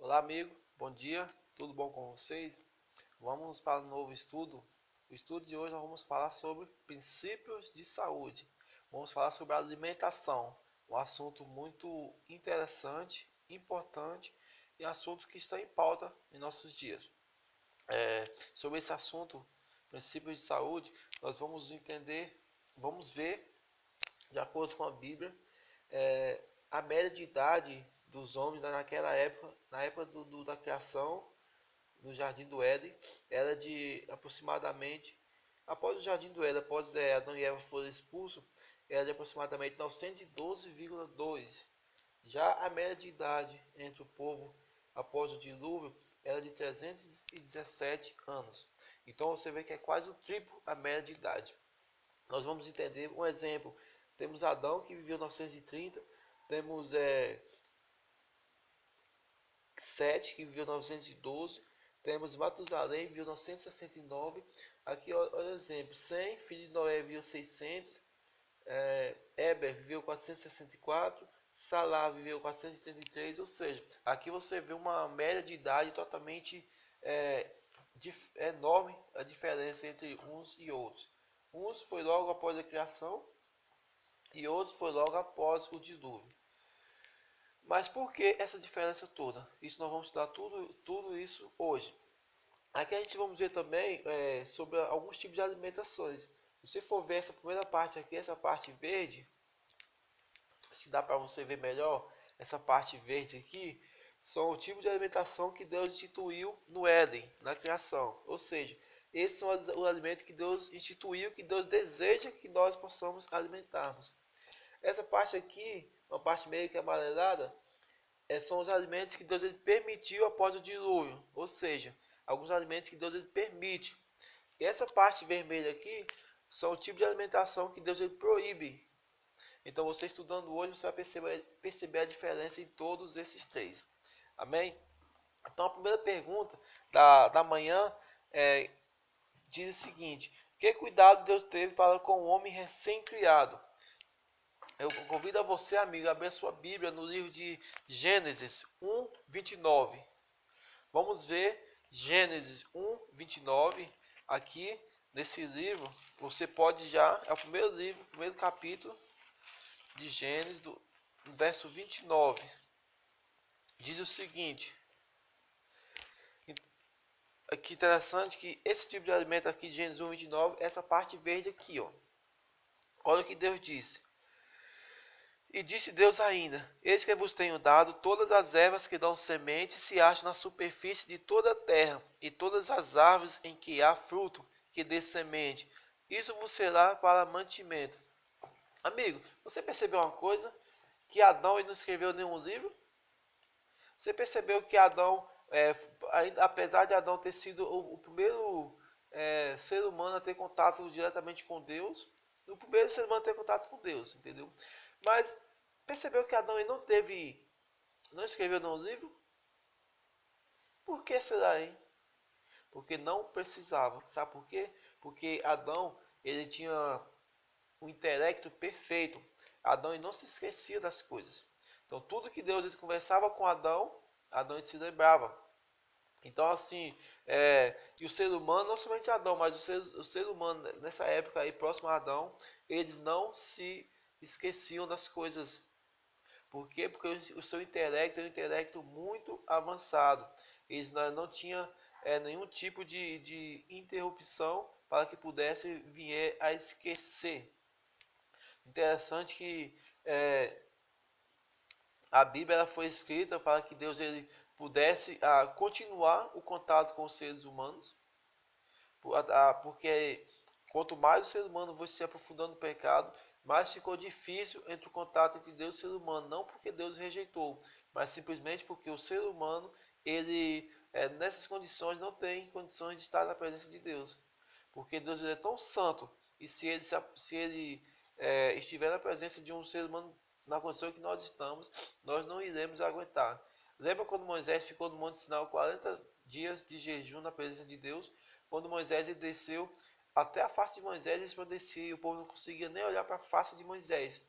Olá, amigo. Bom dia. Tudo bom com vocês? Vamos para um novo estudo. O estudo de hoje nós vamos falar sobre princípios de saúde. Vamos falar sobre a alimentação, um assunto muito interessante, importante e assunto que está em pauta em nossos dias. Sobre esse assunto, princípios de saúde, nós vamos vamos ver, de acordo com a Bíblia, a média de idade dos homens naquela época, na época da criação do Jardim do Éden, era de aproximadamente, após o Jardim do Éden, após Adão e Eva foram expulsos, era de aproximadamente 912,2. Já a média de idade entre o povo após o dilúvio era de 317 anos. Então você vê que é quase o triplo a média de idade. Nós vamos entender um exemplo. Temos Adão, que viveu 930, temos Sete, que viveu 912, temos Matusalém, que viveu 969. Aqui, olha o exemplo: Sem, filho de Noé, viveu 600, Eber viveu 464, Salá viveu 433, ou seja, aqui você vê uma média de idade totalmente é, enorme a diferença entre uns e outros. Uns foi logo após a criação e outros foi logo após o dilúvio. Mas por que essa diferença toda? Isso nós vamos estudar tudo isso hoje. Aqui a gente vamos ver também sobre alguns tipos de alimentações. Se você for ver essa primeira parte aqui, essa parte verde, se dá para você ver melhor, essa parte verde aqui, são o tipo de alimentação que Deus instituiu no Éden, na criação. Ou seja, esses são os alimentos que Deus instituiu, que Deus deseja que nós possamos alimentarmos. Essa parte aqui, uma parte meio que amarelada, são os alimentos que Deus ele permitiu após o dilúvio. Ou seja, alguns alimentos que Deus ele permite. E essa parte vermelha aqui são o tipo de alimentação que Deus ele proíbe. Então você estudando hoje, você vai perceber a diferença em todos esses três. Amém? Então a primeira pergunta da manhã diz o seguinte: que cuidado Deus teve para com o homem recém-criado? Eu convido a você, amigo, a abrir a sua Bíblia no livro de Gênesis 1, 29. Vamos ver Gênesis 1, 29. Aqui nesse livro, você pode já, é o primeiro livro, o primeiro capítulo de Gênesis, do verso 29. Diz o seguinte: que interessante que esse tipo de alimento aqui de Gênesis 1, 29, essa parte verde aqui, ó. Olha o que Deus disse. E disse Deus ainda: Eis que vos tenho dado todas as ervas que dão semente se acham na superfície de toda a terra, e todas as árvores em que há fruto que dê semente. Isso vos será para mantimento. Amigo, você percebeu uma coisa? Que Adão ele não escreveu nenhum livro? Você percebeu que Adão, apesar de Adão ter sido o primeiro ser humano a ter contato diretamente com Deus, o primeiro ser humano a ter contato com Deus, entendeu? Mas percebeu que Adão ele não escreveu nenhum livro? Por que será, hein? Porque não precisava. Sabe por quê? Porque Adão ele tinha um intelecto perfeito. Adão ele não se esquecia das coisas. Então tudo que Deus ele conversava com Adão, Adão ele se lembrava. Então assim, e o ser humano, não somente Adão, mas o ser humano nessa época aí próximo a Adão, eles não se esqueciam das coisas. Por quê? Porque o seu intelecto é um intelecto muito avançado. Eles não tinham nenhum tipo de interrupção para que pudesse vir a esquecer. Interessante que a Bíblia ela foi escrita para que Deus ele pudesse continuar o contato com os seres humanos, porque quanto mais o ser humano foi se aprofundando no pecado, mais ficou difícil entre o contato entre Deus e o ser humano, não porque Deus rejeitou, mas simplesmente porque o ser humano, ele nessas condições não tem condições de estar na presença de Deus, porque Deus ele é tão santo, e se ele estiver na presença de um ser humano na condição que nós estamos, nós não iremos aguentar. Lembra quando Moisés ficou no Monte Sinai 40 dias de jejum na presença de Deus? Quando Moisés ele desceu, até a face de Moisés resplandecia e o povo não conseguia nem olhar para a face de Moisés.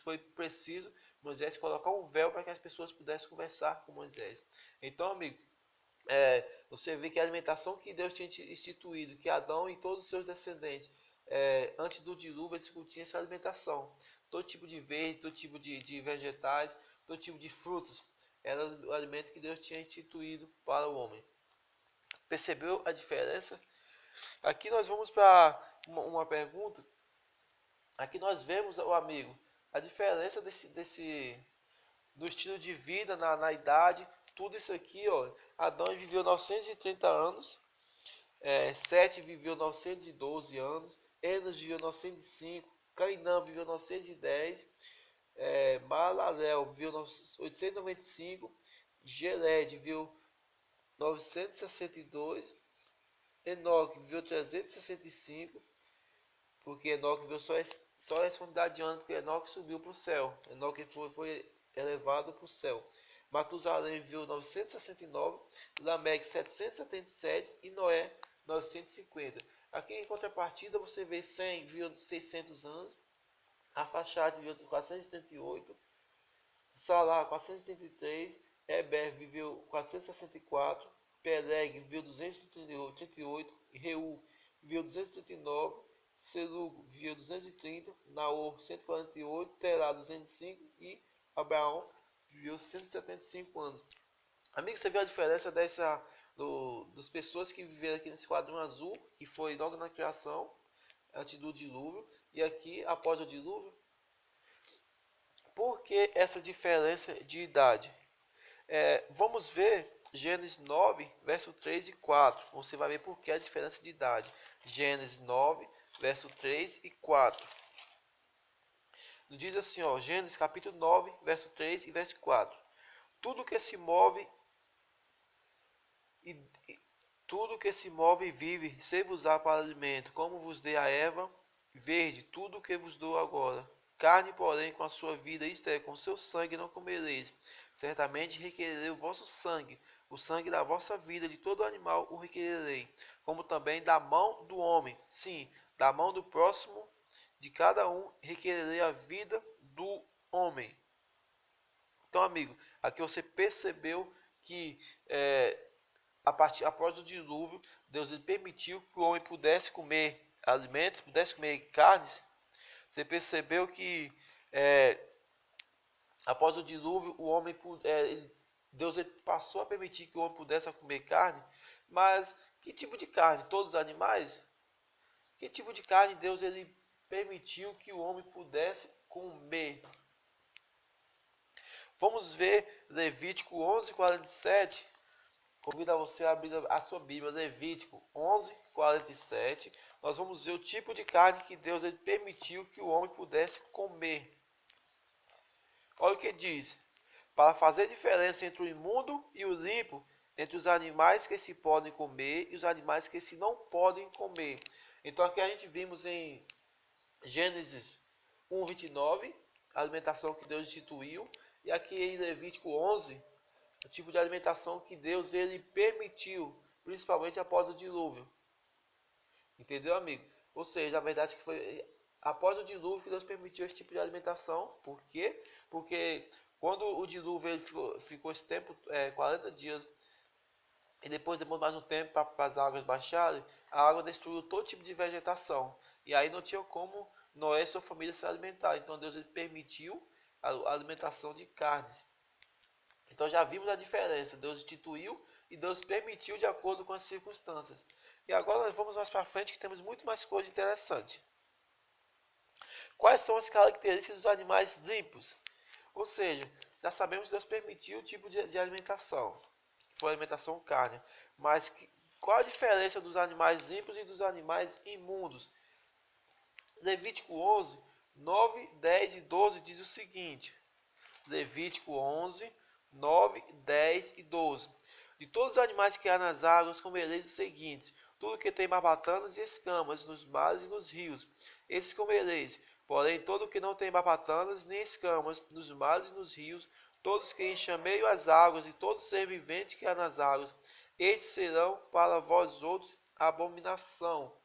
Foi preciso Moisés colocar um véu para que as pessoas pudessem conversar com Moisés. Então, amigo, você vê que a alimentação que Deus tinha instituído, que Adão e todos os seus descendentes, antes do dilúvio, eles discutiam essa alimentação. Todo tipo de verde, todo tipo de vegetais, todo tipo de frutos, era o alimento que Deus tinha instituído para o homem. Percebeu a diferença? Aqui nós vamos para uma pergunta. Aqui nós vemos, o amigo, a diferença do estilo de vida, na idade, tudo isso aqui, ó. Adão viveu 930 anos, Sete viveu 912 anos, Enos viveu 905, Cainã viveu 910, Malalel viveu 895, Geled viveu 962, Enoque viveu 365, porque Enoque viveu só essa unidade de ano, porque Enoque subiu para o céu. Enoque foi elevado para o céu. Matusalém viveu 969, Lameque 777 e Noé 950. Aqui em contrapartida você vê 100 viveu 600 anos, Arfaxade viveu 438, Salá 433, Eber viveu 464, Peleg viveu 238, Reu viveu 239, Selugo viveu 230, Naor 148, Terá 205 e Abraão viveu 175 anos. Amigo, você viu a diferença das pessoas que viveram aqui nesse quadrão azul, que foi logo na criação, antes do dilúvio, e aqui após o dilúvio? Por que essa diferença de idade? Vamos ver Gênesis 9, verso 3 e 4. Você vai ver por que a diferença de idade. Gênesis 9, verso 3 e 4. Diz assim, ó, Gênesis capítulo 9, verso 3 e verso 4. Tudo que se move tudo que se move e vive, se vos dá para alimento, como vos dei a erva verde, tudo que vos dou agora. Carne, porém, com a sua vida, isto é, com seu sangue não comereis. Certamente requererei o vosso sangue, o sangue da vossa vida, de todo animal o requererei, como também da mão do homem, sim, da mão do próximo, de cada um requererei a vida do homem. Então, amigo, aqui você percebeu que após o dilúvio, Deus ele permitiu que o homem pudesse comer alimentos, pudesse comer carnes. Você percebeu que após o dilúvio, Deus ele passou a permitir que o homem pudesse comer carne. Mas que tipo de carne? Todos os animais? Que tipo de carne Deus ele permitiu que o homem pudesse comer? Vamos ver Levítico 11:47. Convido a você a abrir a sua Bíblia, Levítico 11:47. Nós vamos ver o tipo de carne que Deus ele permitiu que o homem pudesse comer. Olha o que diz: para fazer diferença entre o imundo e o limpo, entre os animais que se podem comer e os animais que se não podem comer. Então aqui a gente vimos em Gênesis 1:29, a alimentação que Deus instituiu, e aqui em Levítico 11, o tipo de alimentação que Deus ele permitiu, principalmente após o dilúvio. Entendeu, amigo? Ou seja, a verdade é que foi após o dilúvio que Deus permitiu esse tipo de alimentação. Por quê? Porque quando o dilúvio ele ficou esse tempo, 40 dias, e depois demorou mais um tempo para as águas baixarem, a água destruiu todo tipo de vegetação. E aí não tinha como Noé e sua família se alimentar. Então Deus ele permitiu a alimentação de carnes. Então já vimos a diferença. Deus instituiu e Deus permitiu de acordo com as circunstâncias. E agora nós vamos mais para frente que temos muito mais coisa interessante. Quais são as características dos animais limpos? Ou seja, já sabemos que Deus permitiu o tipo de alimentação, que foi a alimentação carne. Mas qual a diferença dos animais limpos e dos animais imundos? Levítico 11, 9, 10 e 12 diz o seguinte. Levítico 11, 9, 10 e 12. De todos os animais que há nas águas, comereis os seguintes: tudo que tem barbatanas e escamas nos mares e nos rios, esses comereis. Porém, todo que não tem barbatanas nem escamas nos mares e nos rios, todos que enxameiam as águas e todo ser vivente que há nas águas, estes serão para vós outros abominação.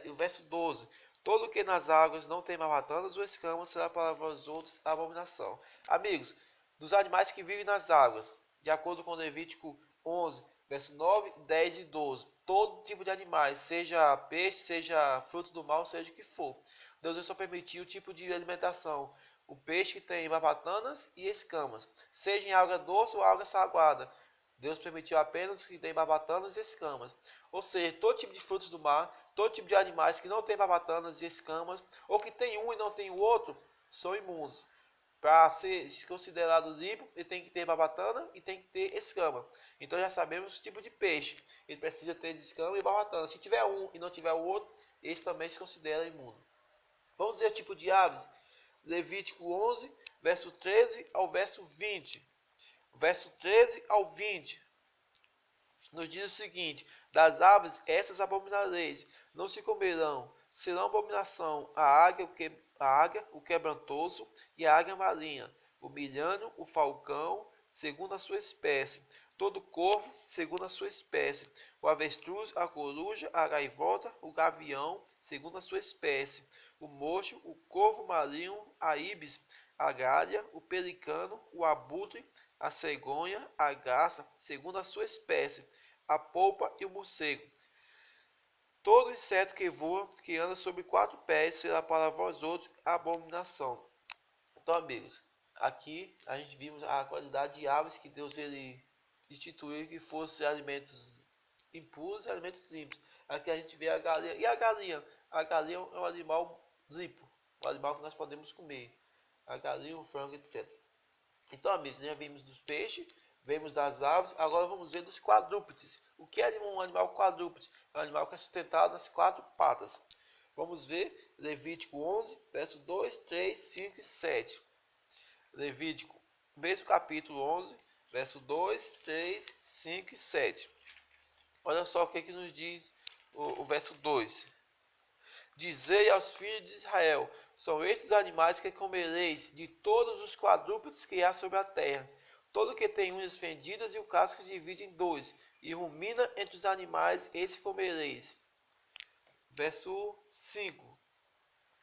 O verso 12. Todo que nas águas não tem barbatanas ou escamas será para vós outros abominação. Amigos, dos animais que vivem nas águas, de acordo com Levítico 11, verso 9, 10 e 12, todo tipo de animais, seja peixe, seja fruto do mar, seja o que for, Deus só permitiu o tipo de alimentação. O peixe que tem barbatanas e escamas, seja em água doce ou água salgada. Deus permitiu apenas que tem barbatanas e escamas. Ou seja, todo tipo de frutos do mar, todo tipo de animais que não tem barbatanas e escamas, ou que tem um e não tem o outro, são imundos. Para ser considerado limpo, ele tem que ter barbatana e tem que ter escama. Então já sabemos o tipo de peixe. Ele precisa ter de escama e barbatana. Se tiver um e não tiver o outro, esse também se considera imundo. Vamos ver o tipo de aves. Levítico 11, verso 13 ao verso 20. Verso 13 ao 20 nos diz o seguinte: das aves essas abominareis, não se comerão, serão abominação a águia, o quebrantoso e a águia marinha, o milhano, o falcão, segundo a sua espécie, todo corvo, segundo a sua espécie, o avestruz, a coruja, a gaivota, o gavião, segundo a sua espécie, o mocho, o corvo marinho, a ibis, a galha, o pelicano, o abutre, a cegonha, a garça, segundo a sua espécie, a polpa e o morcego. Todo inseto que voa, que anda sobre 4 pés, será para vós outros abominação. Então, amigos, aqui a gente vimos a qualidade de aves que Deus ele instituiu que fossem alimentos impuros e alimentos limpos. Aqui a gente vê a galinha. E a galinha? A galinha é um animal limpo, um animal que nós podemos comer. A galinha, o frango, etc. Então, amigos, já vimos dos peixes, vemos das aves, agora vamos ver dos quadrúpedes. O que é um animal quadrúpede? É um animal que é sustentado nas 4 patas. Vamos ver Levítico 11, verso 2, 3, 5 e 7. Levítico, mesmo capítulo 11, verso 2, 3, 5 e 7. Olha só o que nos diz o verso 2. Dizei aos filhos de Israel: são estes animais que comereis de todos os quadrúpedes que há sobre a terra. Todo que tem unhas fendidas e o casco divide em dois, e rumina entre os animais, esse comereis. Verso 5.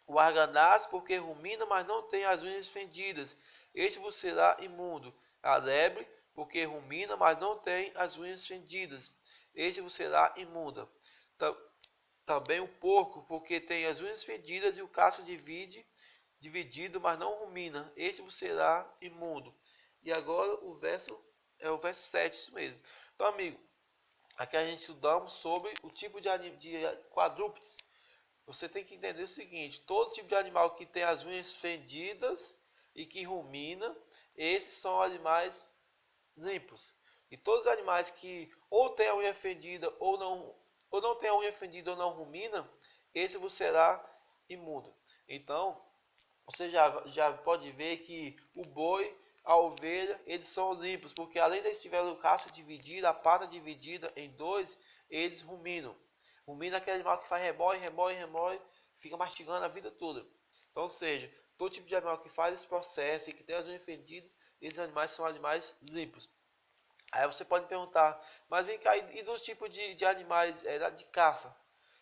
O arganaz, porque rumina, mas não tem as unhas fendidas, este vos será imundo. A lebre, porque rumina, mas não tem as unhas fendidas, este vos será imunda. Também o porco, porque tem as unhas fendidas e o casco dividido, mas não rumina. Este vos será imundo. E agora o verso é o verso 7, isso mesmo. Então, amigo, aqui a gente estudamos sobre o tipo de quadrúpedes. Você tem que entender o seguinte: todo tipo de animal que tem as unhas fendidas e que rumina, esses são animais limpos. E todos os animais que ou têm a unha fendida ou não tem a unha fendida ou não rumina, esse vos será imundo. Então, você já pode ver que o boi, a ovelha, eles são limpos, porque além de eles tiverem o casco dividido, a pata dividida em dois, eles ruminam. Rumina é aquele animal que faz remói, fica mastigando a vida toda. Então, ou seja, todo tipo de animal que faz esse processo e que tem as unhas fendidas, esses animais são animais limpos. Aí você pode perguntar, mas vem cá, e dos tipos de animais de caça?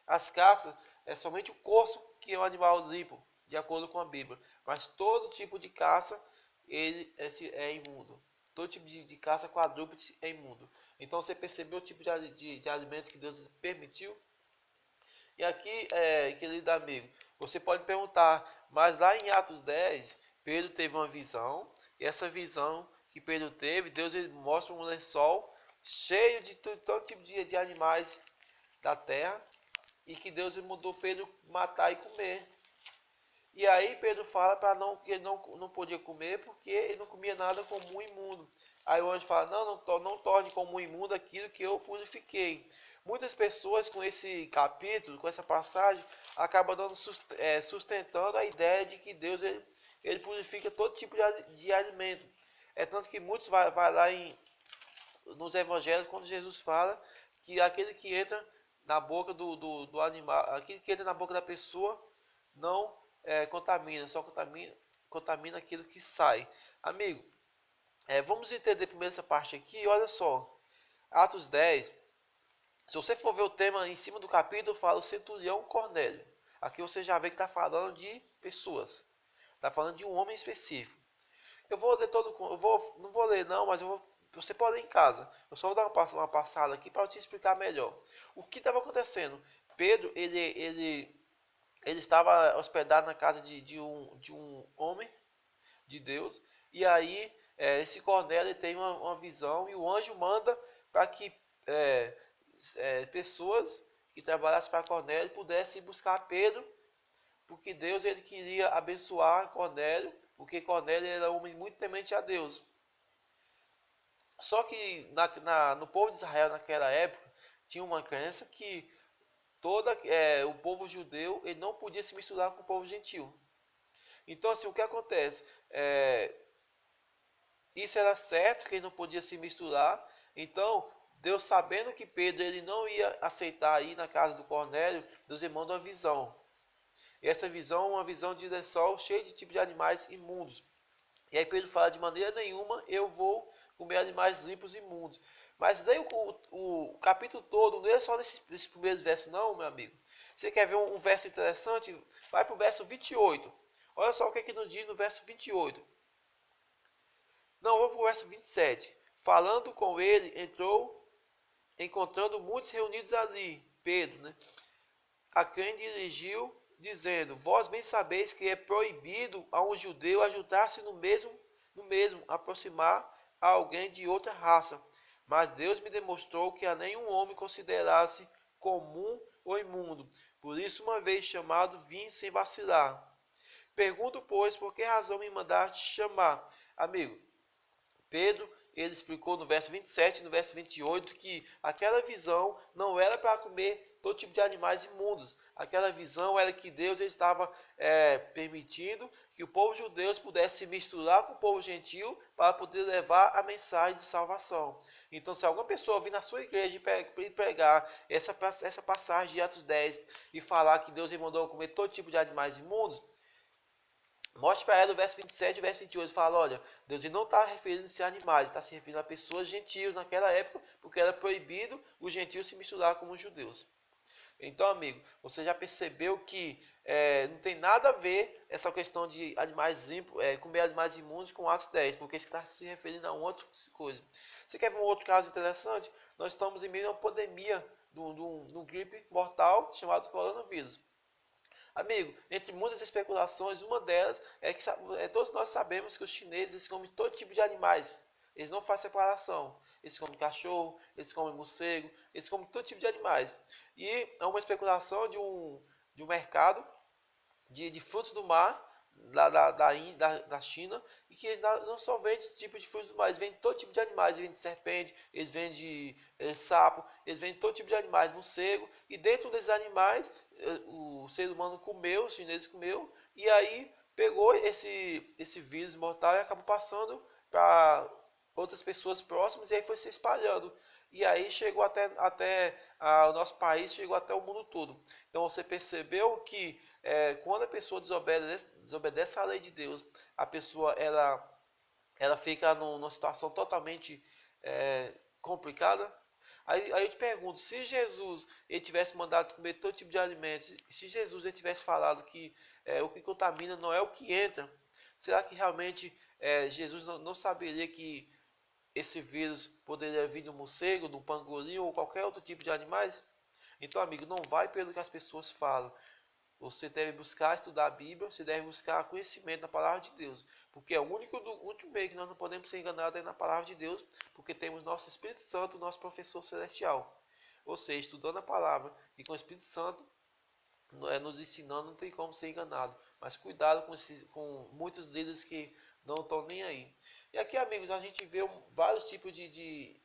As caças é somente o corso que é um animal limpo, de acordo com a Bíblia. Mas todo tipo de caça ele é imundo. Todo tipo de caça quadrúpede é imundo. Então você percebeu o tipo de alimentos que Deus permitiu? E aqui, querido amigo, você pode perguntar, mas lá em Atos 10, Pedro teve uma visão, e essa visão que Pedro teve, Deus ele mostra um lençol cheio de todo tipo de animais da terra, e que Deus ele mandou Pedro matar e comer. E aí Pedro fala para não que ele não podia comer, porque ele não comia nada comum imundo. Aí o anjo fala, não torne comum imundo aquilo que eu purifiquei. Muitas pessoas com esse capítulo, com essa passagem, acabam sustentando a ideia de que Deus ele purifica todo tipo de alimento. É tanto que muitos vai lá nos evangelhos, quando Jesus fala que aquele que entra na boca do animal, aquele que entra na boca da pessoa, não contamina, só contamina aquilo que sai. Amigo, vamos entender primeiro essa parte aqui. Olha só, Atos 10, se você for ver o tema em cima do capítulo, fala o centurião Cornélio. Aqui você já vê que está falando de pessoas. Está falando de um homem específico. Eu vou ler todo, não vou ler não, mas você pode ler em casa. Eu só vou dar uma passada aqui para te explicar melhor. O que estava acontecendo? Pedro, ele estava hospedado na casa de um homem de Deus. E aí, esse Cornélio tem uma visão e o anjo manda para que é, pessoas que trabalhassem para Cornélio pudessem buscar Pedro, porque Deus ele queria abençoar Cornélio, porque Cornélio era um homem muito temente a Deus. Só que no povo de Israel naquela época tinha uma crença que o povo judeu ele não podia se misturar com o povo gentil. Então assim, o que acontece? Isso era certo, que ele não podia se misturar. Então, Deus sabendo que Pedro ele não ia aceitar ir na casa do Cornélio, Deus lhe manda uma visão. E essa visão é uma visão de lençol cheio de tipos de animais imundos. E aí Pedro fala, de maneira nenhuma eu vou comer animais limpos e imundos. Mas daí o capítulo todo não é só nesses primeiros versos não, meu amigo. Você quer ver um verso interessante? Vai para o verso 28. Olha só o que é que nos diz no verso 28. Não, vamos para o verso 27. Falando com ele, encontrando muitos reunidos ali, Pedro, né? A quem dirigiu, dizendo, vós bem sabeis que é proibido a um judeu ajuntar-se no mesmo, aproximar a alguém de outra raça. Mas Deus me demonstrou que a nenhum homem considerasse comum ou imundo. Por isso, uma vez chamado, vim sem vacilar. Pergunto, pois, por que razão me mandaste chamar? Amigo, Pedro, ele explicou no verso 27 e no verso 28 que aquela visão não era para comer todo tipo de animais imundos. Aquela visão era que Deus estava permitindo que o povo judeu pudesse se misturar com o povo gentil para poder levar a mensagem de salvação. Então, se alguma pessoa vir na sua igreja e pregar essa passagem de Atos 10 e falar que Deus lhe mandou comer todo tipo de animais imundos, mostre para ela o verso 27 e o verso 28. Fala, olha, Deus não está referindo-se a animais, está se referindo a pessoas gentios naquela época, porque era proibido os gentios se misturar com os judeus. Então, amigo, você já percebeu que não tem nada a ver essa questão de animais limpos, comer animais imundos com Atos 10, porque isso está se referindo a outra coisa. Você quer ver um outro caso interessante? Nós estamos em meio a uma pandemia de um gripe mortal chamado coronavírus. Amigo, entre muitas especulações, uma delas é que todos nós sabemos que os chineses comem todo tipo de animais. Eles não fazem separação. Eles comem cachorro, eles comem morcego, eles comem todo tipo de animais. E é uma especulação de um mercado de frutos do mar da China, e que eles não só vendem tipo de frutos do mar, eles vendem todo tipo de animais, eles vendem serpente, eles vendem sapo, eles vendem todo tipo de animais, morcego, e dentro desses animais o ser humano comeu, os chineses comeu, e aí pegou esse vírus mortal e acabou passando para outras pessoas próximas, e aí foi se espalhando. E aí chegou até o nosso país, chegou até o mundo todo. Então você percebeu que quando a pessoa desobedece à lei de Deus, a pessoa ela fica numa situação totalmente complicada. Aí eu te pergunto, se Jesus ele tivesse mandado comer todo tipo de alimentos, se Jesus ele tivesse falado que o que contamina não é o que entra, será que realmente Jesus não saberia que esse vírus poderia vir do morcego, do pangolim ou qualquer outro tipo de animais? Então, amigo, não vai pelo que as pessoas falam. Você deve buscar estudar a Bíblia, você deve buscar conhecimento da palavra de Deus, porque é o único meio que nós não podemos ser enganados é na palavra de Deus, porque temos nosso Espírito Santo, nosso professor celestial. Ou seja, estudando a palavra e com o Espírito Santo nos ensinando, não tem como ser enganado. Mas cuidado com muitos líderes que não estão nem aí. E aqui, amigos, a gente vê vários tipos de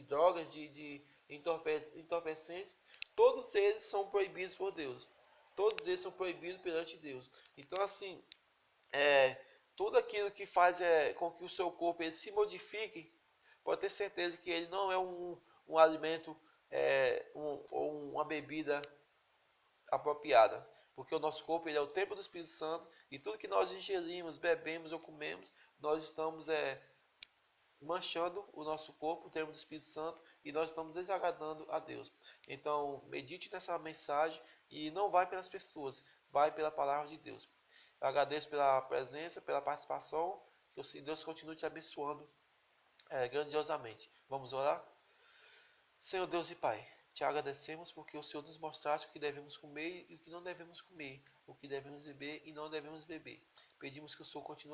drogas, de entorpecentes. Todos eles são proibidos por Deus. Todos eles são proibidos perante Deus. Então, assim, tudo aquilo que faz com que o seu corpo ele se modifique, pode ter certeza que ele não é um alimento ou uma bebida apropriada, porque o nosso corpo ele é o templo do Espírito Santo e tudo que nós ingerimos, bebemos ou comemos, nós estamos manchando o nosso corpo, o termo do Espírito Santo, e nós estamos desagradando a Deus. Então, medite nessa mensagem e não vai pelas pessoas, vai pela palavra de Deus. Eu agradeço pela presença, pela participação, que Deus continue te abençoando grandiosamente. Vamos orar? Senhor Deus e Pai, te agradecemos porque o Senhor nos mostraste o que devemos comer e o que não devemos comer, o que devemos beber e não devemos beber. Pedimos que o Senhor continue